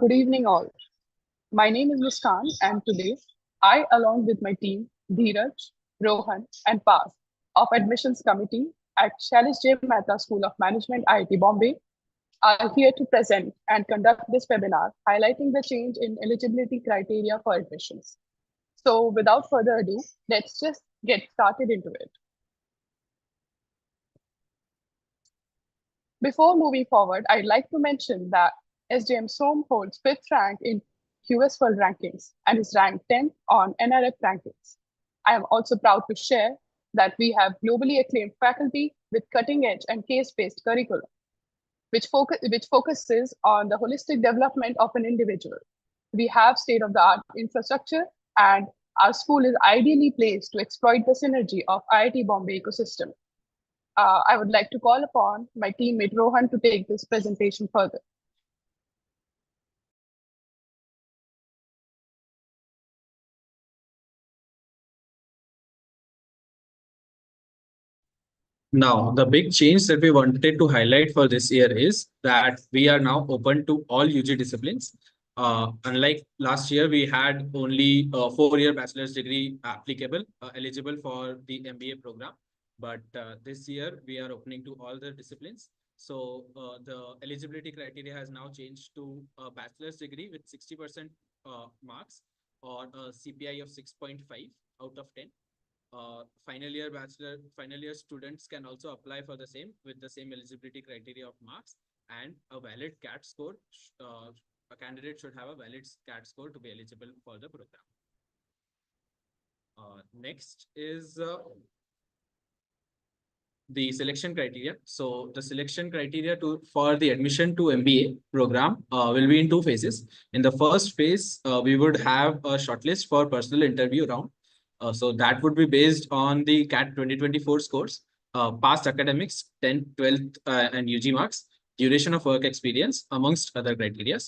Good evening, all. My name is Muskan, and today I, along with my team, Dheeraj, Rohan, and Paz of Admissions Committee at Shailesh J. Mehta School of Management, IIT Bombay, are here to present and conduct this webinar highlighting the change in eligibility criteria for admissions. So, without further ado, let's just get started into it. Before moving forward, I'd like to mention that SJMSOM holds fifth rank in QS World Rankings and is ranked 10th on NRF rankings. I am also proud to share that we have globally acclaimed faculty with cutting-edge and case-based curriculum, which focuses on the holistic development of an individual. We have state-of-the-art infrastructure, and our school is ideally placed to exploit the synergy of IIT Bombay ecosystem. I would like to call upon my teammate Rohan to take this presentation further. Now, the big change that we wanted to highlight for this year is that we are now open to all UG disciplines. Unlike last year, we had only a 4-year bachelor's degree applicable, eligible for the MBA program. But this year, we are opening to all the disciplines. So the eligibility criteria has now changed to a bachelor's degree with 60% marks or a CPI of 6.5 out of 10. Final year students can also apply for the same with the same eligibility criteria of marks and a valid CAT score. A candidate should have a valid CAT score to be eligible for the program. Next is the selection criteria. So the selection criteria for the admission to MBA program will be in 2 phases. In the first phase, we would have a shortlist for personal interview round. So that would be based on the CAT 2024 scores, past academics, 10th, 12th, and UG marks, duration of work experience, amongst other criteria.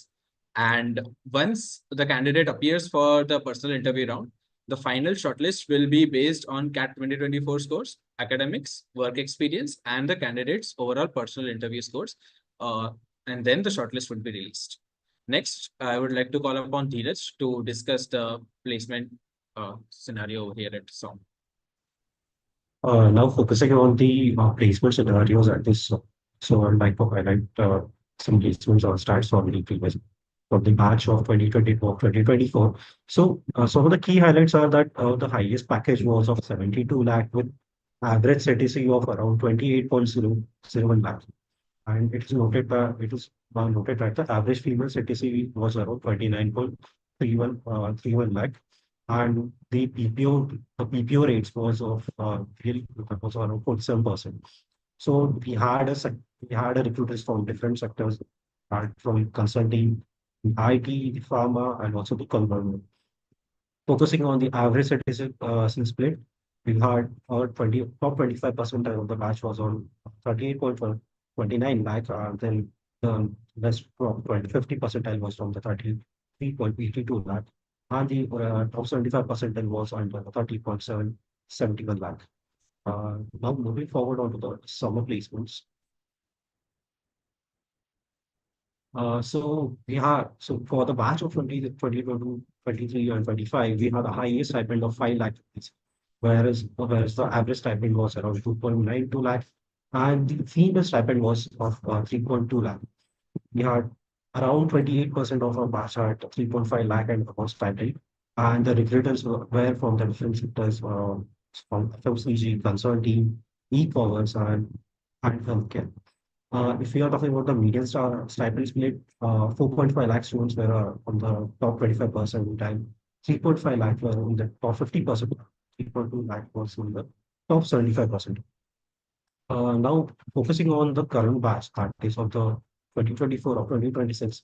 And once the candidate appears for the personal interview round, the final shortlist will be based on CAT 2024 scores, academics, work experience, and the candidate's overall personal interview scores. And then the shortlist would be released. Next, I would like to call upon Dheeraj to discuss the placement scenario here at SOM. Now focusing on the placement scenarios at this, so I'd like to highlight some placements or stats from the previous from the batch of 2024. So some of the key highlights are that the highest package was of 72 lakh with average CTC of around 28.001 lakh, and it is noted that the average female CTC was around 29.31 lakh. And the PPO rates was of really was around 47%. So we had a recruiters from different sectors, from consulting, IT, pharma, and also the government. Focusing on the average citizen split, we had top 25% of the batch was on 38.29 lakh, and then the rest from 50 percentile was from the 33.82 lakh. And the top 75% then was on the 30.71 lakh. Now moving forward onto the summer placements. So for the batch of 2022, 23 and 25, we had the highest stipend of 5 lakh, whereas the average stipend was around 2.92 lakh, and the female stipend was of 3.2 lakh. We had around 28% of our batch had 3.5 lakh and above stipend, and the recruiters were from the different sectors, from FMCG, consulting, e-commerce, and healthcare. If we are talking about the median stipend split, 4.5 lakh students were on the top 25% and 3.5 lakh were in the top 50%. 3.2 lakh was in the top 75%. Now focusing on the current batch, that is of the 2024 or 2026,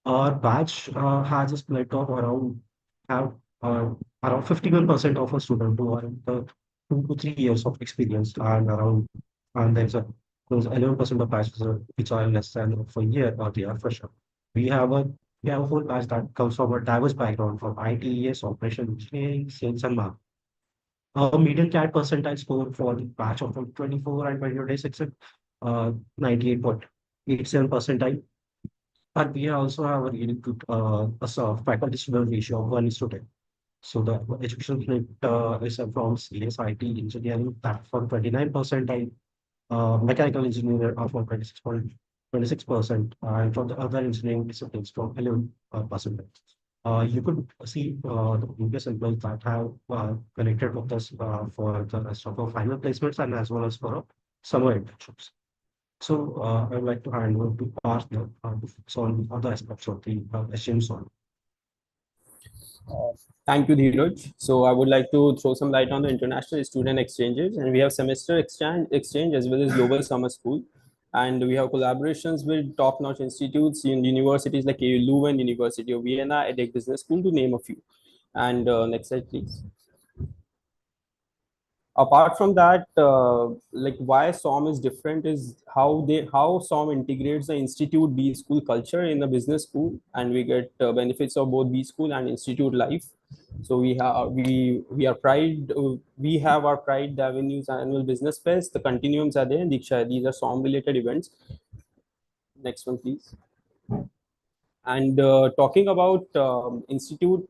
our batch has a split of around 51% of our students who are in the 2 to 3 years of experience, and there's 11% of batches which are less than for a year or they are fresher. We have a whole batch that comes from a diverse background from ITES, operation engineering, sales and marketing. Our median CAT percentile score for the batch of 2024 and 2026 is 98.87 percentile. And we also have a really good faculty student ratio of 1:10. So the education split is from CS, IT, engineering, that for 29%, mechanical engineering are for 26%, and from the other engineering disciplines from 11%. You could see the previous employees that have connected with us for the rest of our final placements and as well as for our summer internships. So I would like to hand over to Partner to focus on other aspects of the SJMSOM. Uh, Thank you, Dheeraj. So I would like to throw some light on the international student exchanges, and we have semester exchange as well as global summer school, and we have collaborations with top-notch institutes in universities like KU Leuven, University of Vienna, edX Business School, to name a few. And next slide, please. Apart from that, like why SOM is different is how SOM integrates the institute B school culture in the business school, and we get benefits of both B school and institute life. So we are pride we have our Pride the Avenues annual business fest, the continuums are there, and Diksha. These are SOM related events. Next one, please. And talking about institute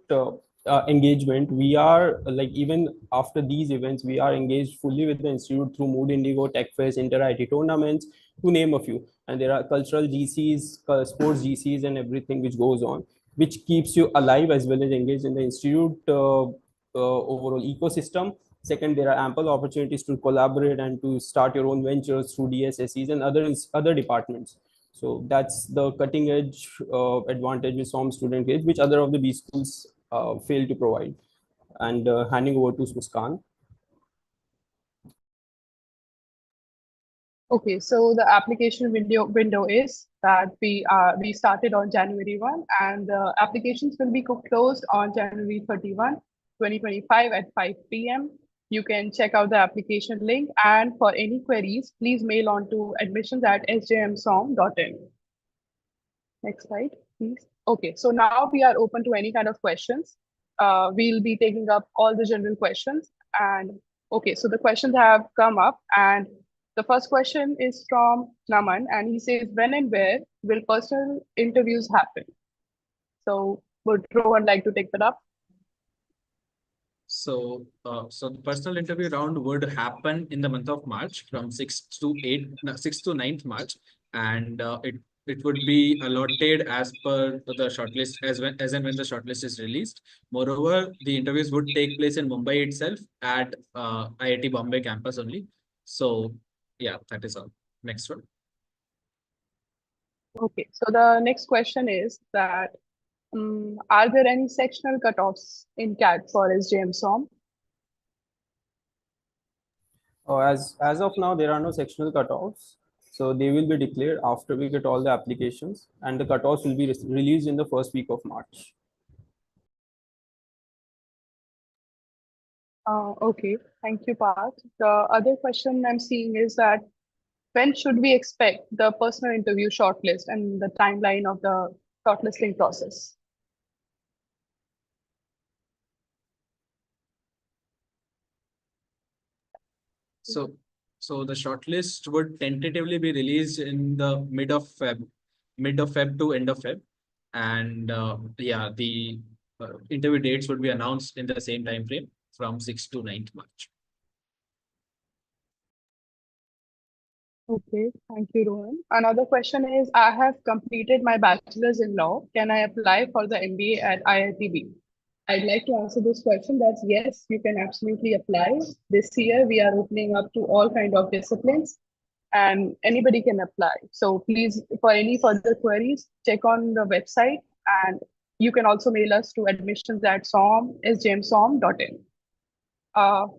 engagement, we are like, even after these events, we are engaged fully with the institute through Mood Indigo, Tech Fest, Inter IT tournaments, to name a few. And there are cultural GCs, sports GCs, and everything which goes on, which keeps you alive as well as engaged in the institute overall ecosystem. Second, there are ample opportunities to collaborate and to start your own ventures through DSSEs and other departments. So that's the cutting edge advantage with SOM student age, which other of the B schools fail to provide. And handing over to Muskan. Okay, so the application window is that we started on January 1, and the applications will be closed on January 31, 2025 at 5 p.m. You can check out the application link, and for any queries, please mail on to admissions@sjmsom.in. Next slide, please. Okay, so now we are open to any kind of questions. We'll be taking up all the general questions, and okay, so the questions have come up, and the first question is from Naman, and he says, when and where will personal interviews happen? So would Rohan like to take that up? So, so the personal interview round would happen in the month of March from 6th to 9th March, and it would be allotted as per the shortlist as and when the shortlist is released. Moreover, the interviews would take place in Mumbai itself at IIT Bombay campus only. So, yeah, that is all. Next one. Okay, so the next question is that are there any sectional cutoffs in CAT for SJMSOM? As of now, there are no sectional cutoffs. So they will be declared after we get all the applications, and the cutoffs will be released in the first week of March. Okay, thank you, Parth. The other question I'm seeing is that when should we expect the personal interview shortlist and the timeline of the shortlisting process? So, so the shortlist would tentatively be released in the mid of Feb to end of Feb, and yeah, the interview dates would be announced in the same time frame from 6th to 9th March. Okay, thank you, Rohan. Another question is, I have completed my bachelor's in law. Can I apply for the MBA at IITB? I'd like to answer this question. That's yes, you can absolutely apply. This year, we are opening up to all kind of disciplines, and anybody can apply. So please, for any further queries, check on the website, and you can also mail us to admissions@sjmsom.in.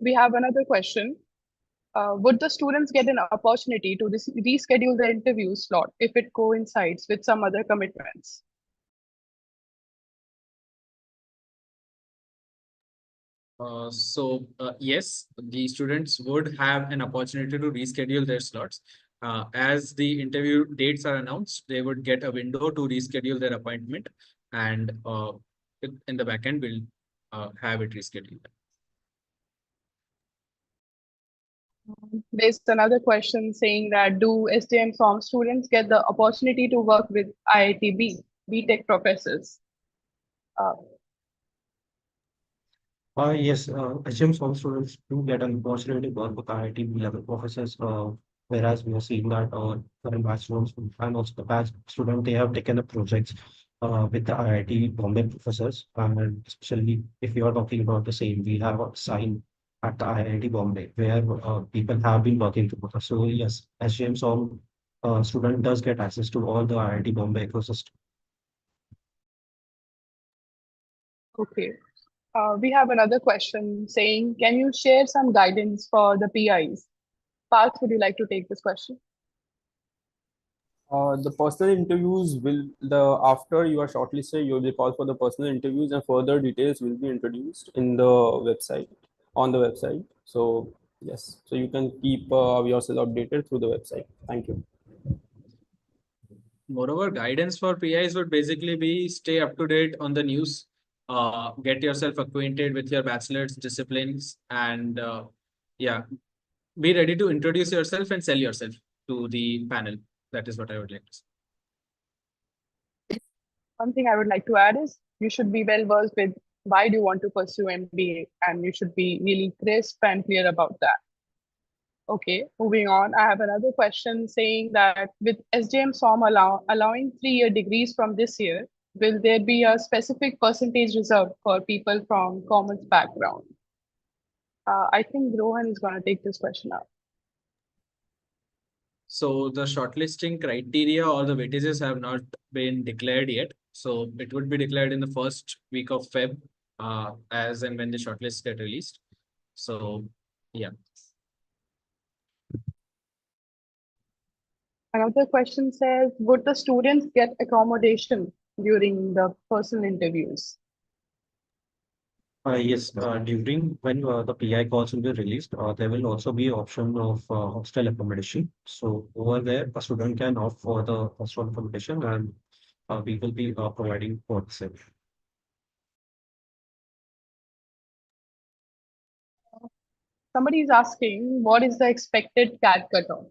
We have another question. Would the students get an opportunity to reschedule the interview slot if it coincides with some other commitments? Yes, the students would have an opportunity to reschedule their slots. As the interview dates are announced, they would get a window to reschedule their appointment, and in the backend, we'll have it rescheduled. There's another question saying that do SJMSOM students get the opportunity to work with IIT BTech professors? Uh, Yes, SJMSOM students do get an opportunity to work with IIT level professors, whereas we have seen that current batch students and also the batch student, they have taken up projects with the IIT Bombay professors. And especially if you are talking about the same, we have a sign at the IIT Bombay where people have been working together. So yes, SJMSOM student does get access to all the IIT Bombay ecosystem. okay. We have another question saying, can you share some guidance for the PIs? Parth, would you like to take this question? The personal interviews will after you are shortlisted, you will be called for the personal interviews, and further details will be introduced in the website on the website. So yes, so you can keep yourself updated through the website. Thank you. Moreover, guidance for PIs would basically be stay up to date on the news, get yourself acquainted with your bachelor's disciplines, and yeah, be ready to introduce yourself and sell yourself to the panel. That is what I would like to say. One thing I would like to add is you should be well versed with why do you want to pursue MBA, and you should be really crisp and clear about that. Okay, moving on. I have another question saying that with SJMSOM allowing 3-year degrees from this year, will there be a specific percentage reserved for people from commerce background? I think Rohan is going to take this question up. So the shortlisting criteria or the weightages have not been declared yet. So it would be declared in the first week of Feb, as and when the shortlists get released. So yeah. Another question says, would the students get accommodation during the personal interviews? Yes, during when the PI calls will be released, there will also be option of hostel accommodation. So over there, a student can opt for the hostel accommodation, and we will be providing for the same. Somebody is asking, what is the expected CAT cutoff?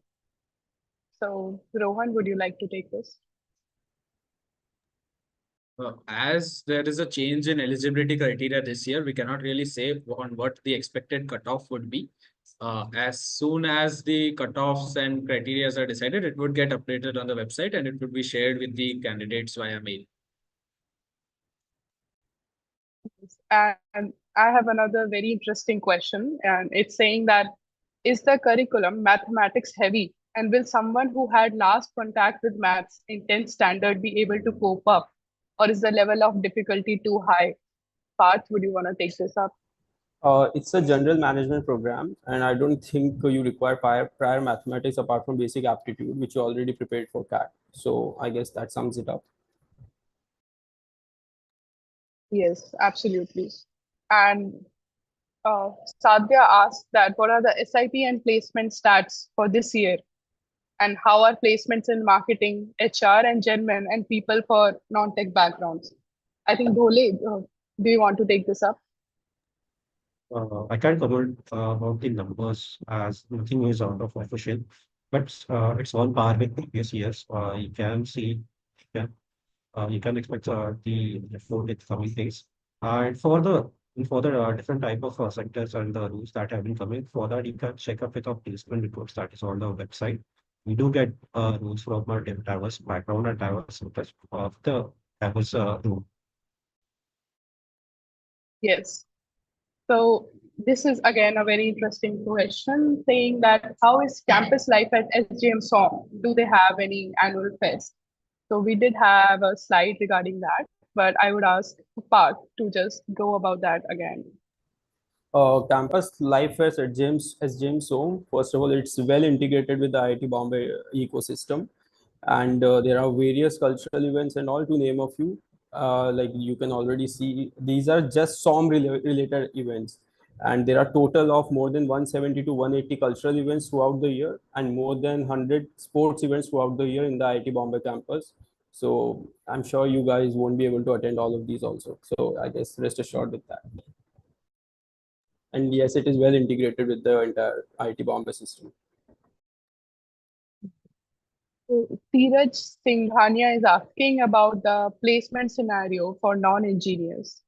So Rohan, would you like to take this? As there is a change in eligibility criteria this year, we cannot really say on what the expected cutoff would be. As soon as the cutoffs and criteria are decided, it would get updated on the website and it would be shared with the candidates via mail. And I have another very interesting question, and it's saying that is the curriculum mathematics heavy, and will someone who had last contact with maths in 10th standard be able to cope up, or is the level of difficulty too high? Parth, would you want to take this up? It's a general management program, and I don't think you require prior mathematics apart from basic aptitude, which you already prepared for CAT. So I guess that sums it up. Yes, absolutely. And Sadhya asked that what are the SIP and placement stats for this year, and how are placements in marketing, HR, and German, and people for non-tech backgrounds? I think Dhole, do you want to take this up? I can't comment about the numbers as nothing is out of official, but it's on par with previous years. You can see, yeah, you can expect the report in coming days. And for the different type of sectors and the rules that have been coming, for that you can check up with our placement reports that is on the website. We do get rules from our diverse background and diverse sectors of the diverse rule. Yes. So this is again a very interesting question saying that how is campus life at SJMSOM? Do they have any annual fest? So we did have a slide regarding that, but I would ask Parth to just go about that again. Campus life as James Home. First of all, it's well integrated with the IIT Bombay ecosystem, and there are various cultural events and all, to name a few. Like you can already see, these are just SOM related events, and there are total of more than 170 to 180 cultural events throughout the year, and more than 100 sports events throughout the year in the IIT Bombay campus. So I'm sure you guys won't be able to attend all of these also. So I guess rest assured with that. And yes, it is well integrated with the entire IIT Bombay system. Dheeraj Singhania is asking about the placement scenario for non-engineers.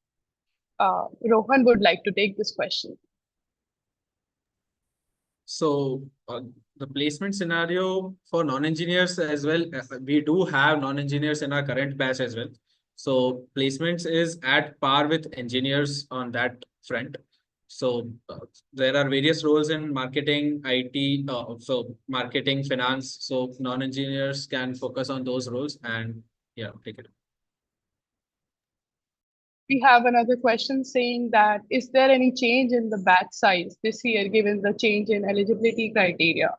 Rohan would like to take this question. So the placement scenario for non-engineers as well, we do have non-engineers in our current batch as well. So placements is at par with engineers on that front. So there are various roles in marketing, IT, so marketing, finance. So non-engineers can focus on those roles and yeah, take it. We have another question saying that, is there any change in the batch size this year given the change in eligibility criteria?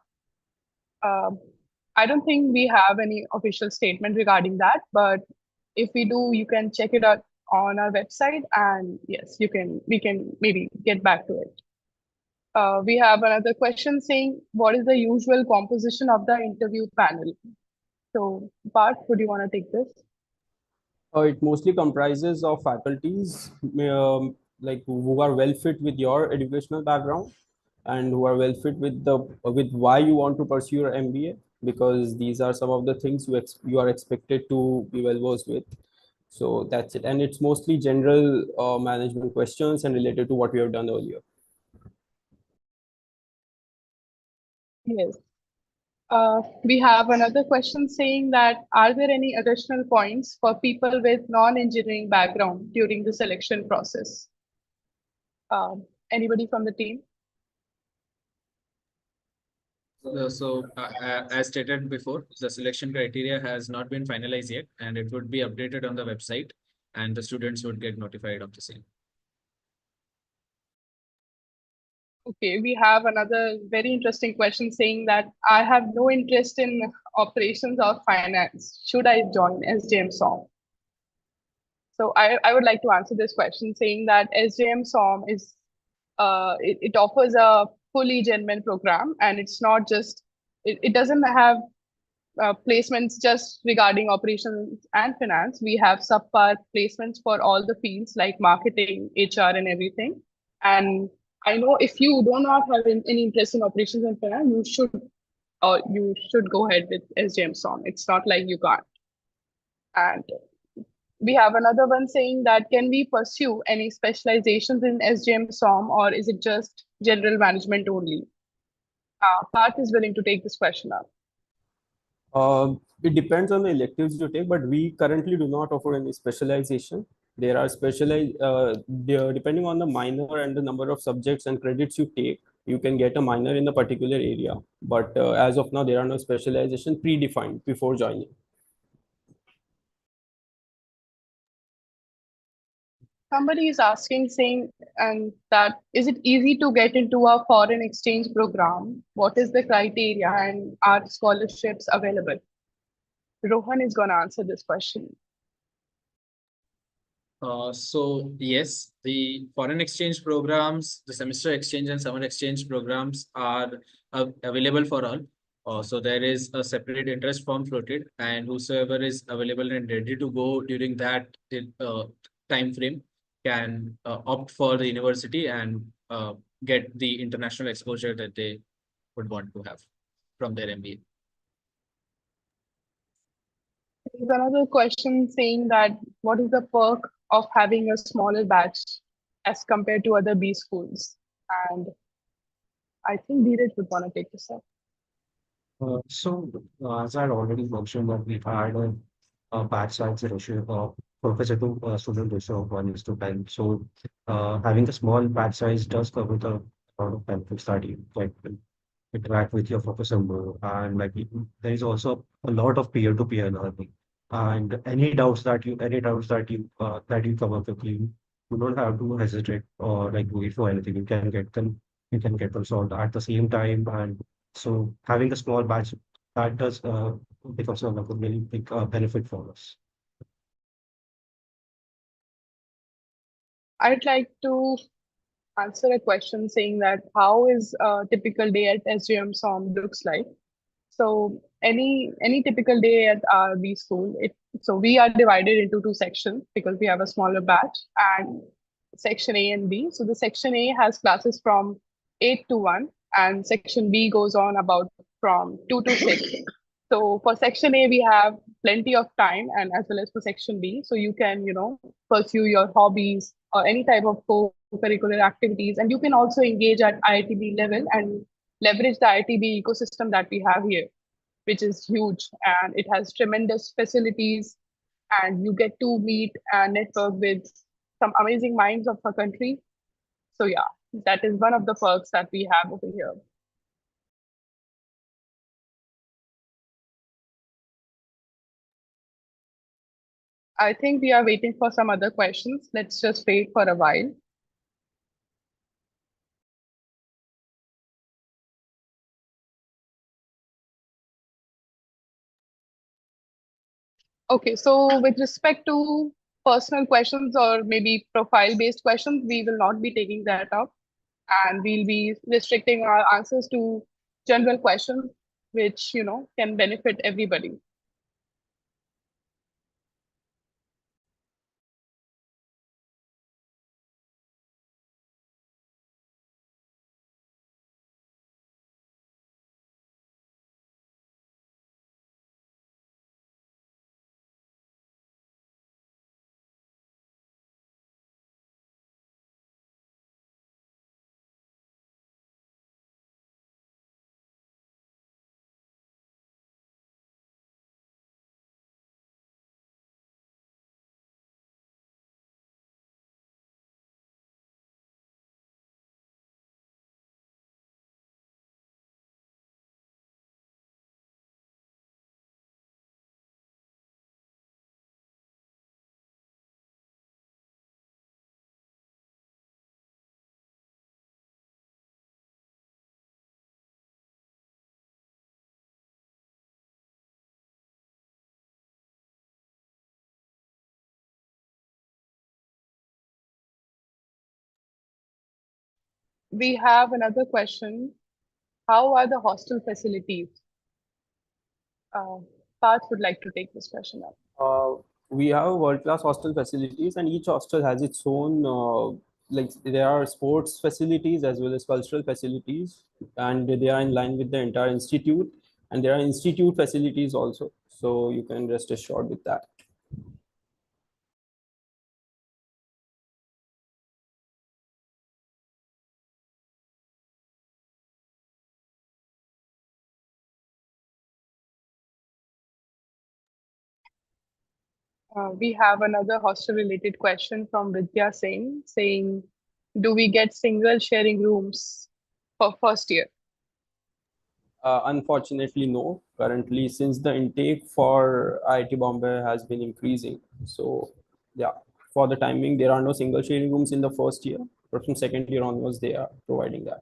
I don't think we have any official statement regarding that, but if we do, you can check it out on our website, and yes, we can maybe get back to it. We have another question saying, what is the usual composition of the interview panel? So, Parth, would you want to take this? It mostly comprises of faculties like who are well fit with your educational background and who are well fit with why you want to pursue your MBA, because these are some of the things you are expected to be well versed with. So that's it, and it's mostly general management questions and related to what we have done earlier. Yes. We have another question saying that, are there any additional points for people with non-engineering background during the selection process? Anybody from the team? As stated before, the selection criteria has not been finalized yet, and it would be updated on the website, and the students would get notified of the same. Okay, we have another very interesting question saying that, I have no interest in operations or finance. Should I join SJMSOM? So I would like to answer this question saying that SJMSOM is, it offers a fully genuine program, and it's not just, it doesn't have placements just regarding operations and finance. We have subpar placements for all the fields like marketing, HR, and everything. And I know if you do not have any interest in operations and finance, you should go ahead with SJMSOM. It's not like you can't. And we have another one saying that, can we pursue any specializations in SJMSOM, or is it just general management only? Parth is willing to take this question up. It depends on the electives you take, but we currently do not offer any specialization. There are depending on the minor and the number of subjects and credits you take, you can get a minor in a particular area. But as of now, there are no specialization predefined before joining. Somebody is asking, saying, and that, is it easy to get into a foreign exchange program? What is the criteria, and are scholarships available? Rohan is going to answer this question. So yes, the foreign exchange programs, the semester exchange and summer exchange programs are available for all. So there is a separate interest form floated, and whosoever is available and ready to go during that time frame can opt for the university and get the international exposure that they would want to have from their MBA. There's another question saying that, what is the perk of having a smaller batch as compared to other B schools? And I think Dheeraj would want to take this up. As I already mentioned, that we've had a batch size ratio of professor to student ratio of 1:10. So having a small batch size does cover the lot of benefits that you like interact with your professor more, and like there is also a lot of peer-to-peer learning. And any doubts that you come up with, you don't have to hesitate or like wait for anything. You can get them solved at the same time. And so having a small batch, that does becomes a really big benefit for us. I'd like to answer a question saying that, how is a typical day at SJMSOM looks like? So any typical day at our B school, so we are divided into two sections because we have a smaller batch, and section A and B. So the section A has classes from 8 to 1, and section B goes on about from 2 to 6. So for section A, we have plenty of time, and as well as for section B. So you can, pursue your hobbies or any type of co-curricular activities. And you can also engage at IITB level and leverage the IITB ecosystem that we have here, which is huge. And it has tremendous facilities, and you get to meet and network with some amazing minds of our country. So yeah, that is one of the perks that we have over here. I think we are waiting for some other questions. Let's just wait for a while. Okay, so with respect to personal questions or maybe profile-based questions, we will not be taking that up, and we'll be restricting our answers to general questions, which, can benefit everybody. We have another question. How are the hostel facilities? Parth would like to take this question up. We have world-class hostel facilities, and each hostel has its own like there are sports facilities as well as cultural facilities, and they are in line with the entire institute, and there are institute facilities also, so you can rest assured with that. We have another hostel-related question from Vidya Singh saying, do we get single sharing rooms for first year? Unfortunately, no. Currently, since the intake for IIT Bombay has been increasing, so yeah, for the timing, there are no single sharing rooms in the first year, but from second year onwards, they are providing that.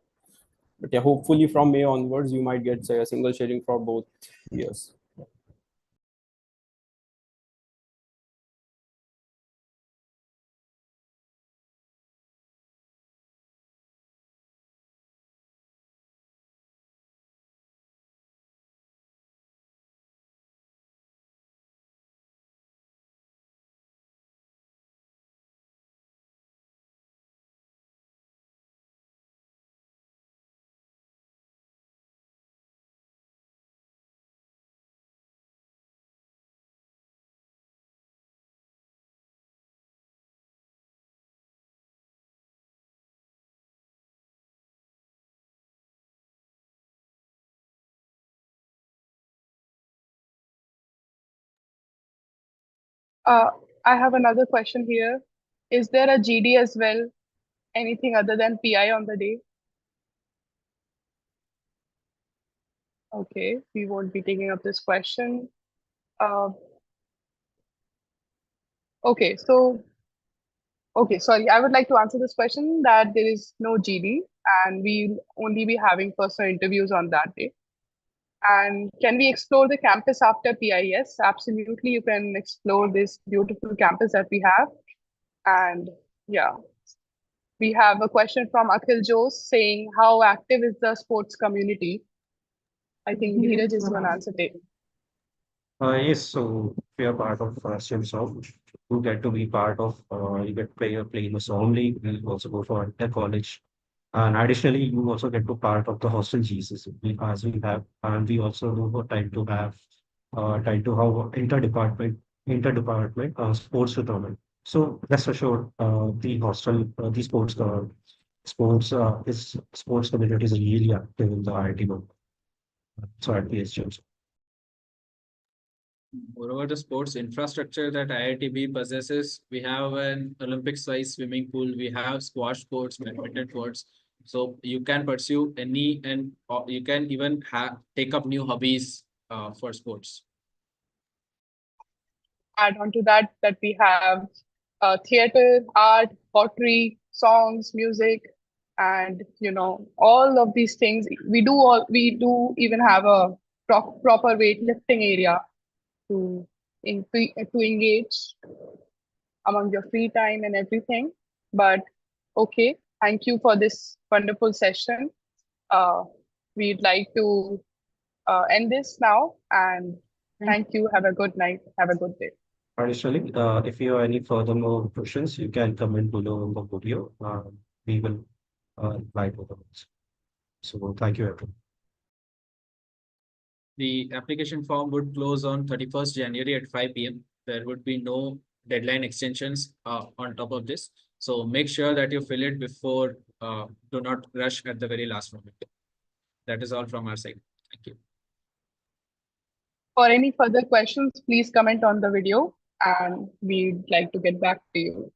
But yeah, hopefully from May onwards, you might get, say, a single sharing for both years. Uh, I have another question here. Is there a GD as well? Anything other than PI on the day? Okay, we won't be taking up this question. Uh, okay, sorry, I would like to answer this question that there is no GD, and we'll only be having personal interviews on that day. And can we explore the campus after PI? Yes, absolutely. You can explore this beautiful campus that we have. And yeah, we have a question from Akhil Jose saying, how active is the sports community? I think Dheeraj is going to answer it. Yes, so we are part of SJMSOM, you get to be part of, you get play in the song league. You also go for a college. And additionally, you also get to part of the hostel Jesus as we have, and we also do try to have interdepartment sports tournament. So rest assured, the sports community is really active in the IIT Bombay. So at PSGMs. Moreover, the sports infrastructure that IITB possesses, we have an Olympic-sized swimming pool, we have squash courts, badminton courts. So you can pursue any and you can even take up new hobbies for sports. Add on to that, we have theater, art, pottery, songs, music, and all of these things. We do even have a proper weightlifting area to to engage among your free time and everything. But okay, thank you for this wonderful session. We'd like to end this now, and thank you. Have a good night. Have a good day. Additionally, if you have any further more questions, you can comment below in the video. We will reply to those. So thank you, everyone. The application form would close on 31st January at 5 p.m. There would be no deadline extensions on top of this. So make sure that you fill it before, do not rush at the very last moment. That is all from our side. Thank you. For any further questions, please comment on the video and we'd like to get back to you.